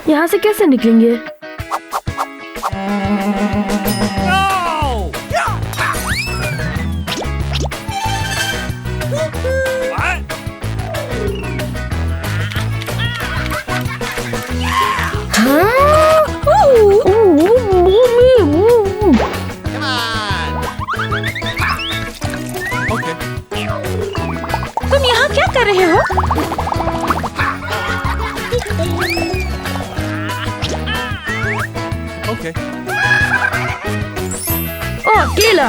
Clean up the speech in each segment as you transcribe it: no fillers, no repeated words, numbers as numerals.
यहाँ से कैसे निकलेंगे? तुम यहाँ क्या कर रहे हो? Okay. ओह, अकेला।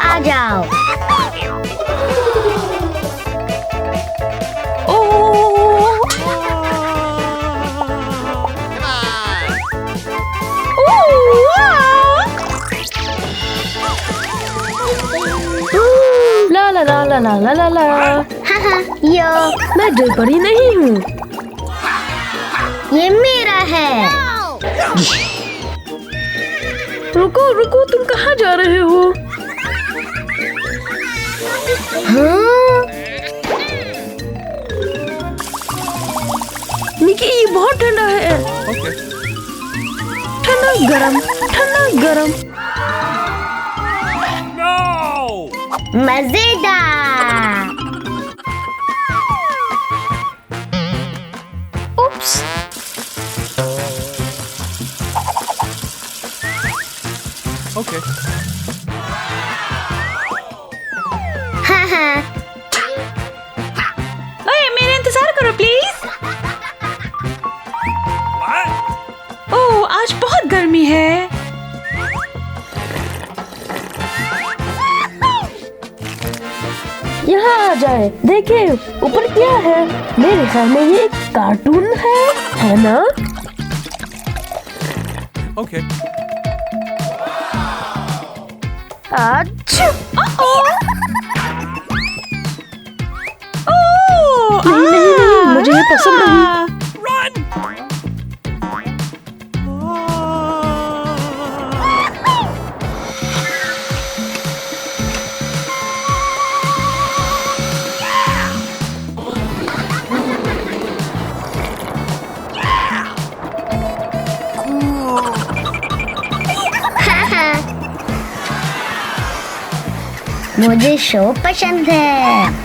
आ जाओ। ला ला ला ला ला ला ला ला। यो, मैं डर पड़ी नहीं हूँ। ये मेरा है। रुको रुको, तुम कहाँ जा रहे हो? हाँ? निकी, ये बहुत ठंडा है। Okay. ठंडा गरम, ठंडा गरम। No! मजेदार। उप्स। Okay. हाँ हाँ। ओए, मेरा इंतजार करो प्लीज। What? ओह, आज बहुत गर्मी है। यहाँ आ जाए, देखिए ऊपर क्या है। मेरे ख्याल में ये एक कार्टून है ना? Okay. आज नहीं नहीं नहीं, मुझे ये पसंद नहीं। Run! हाँ हाँ। मुझे शो पसंद है।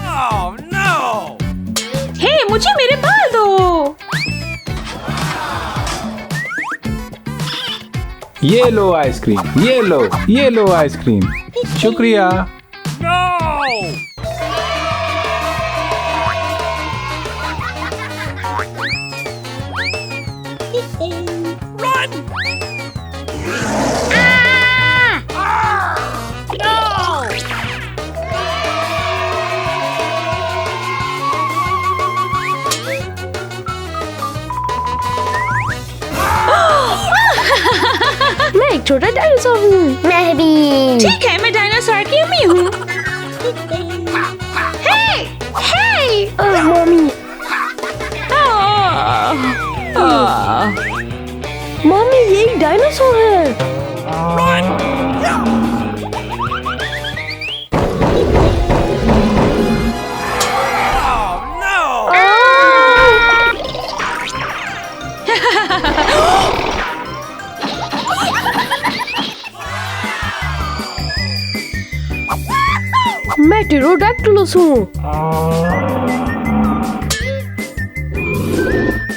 Oh no! हे, मुझे मेरे बाल दो। ये लो आइसक्रीम, ये लो आइसक्रीम। शुक्रिया। No! Run! No! मैं एक छोटा डायनासोर हूँ। मैं भी। ठीक है, मैं डायनासोर की अम्मी हूँ। हे, हे। मम्मी, मम्मी ये एक डायनासोर है। Oh no! मैं टेरोडैक्टिलस हूँ।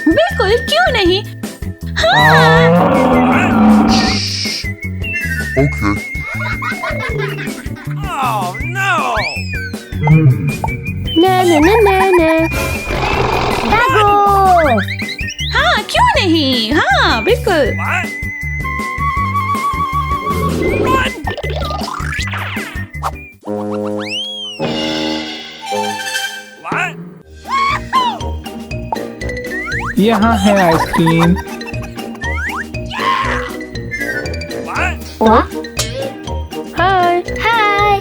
बिल्कुल, क्यों नहीं? Okay. Oh no! ना ना ना ना ना। भागो। हाँ, क्यों नहीं? हाँ, बिल्कुल। What? Run! What? यहाँ है आइसक्रीम। What? वाह। हाय। हाय।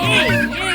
Hey, you!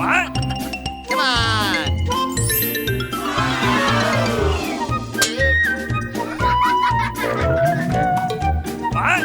What? Come on! What?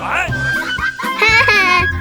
What?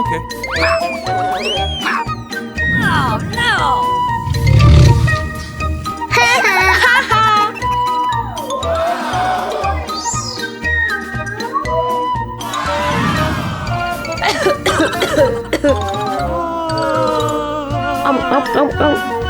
Okay. Oh no!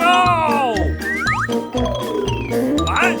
No! What?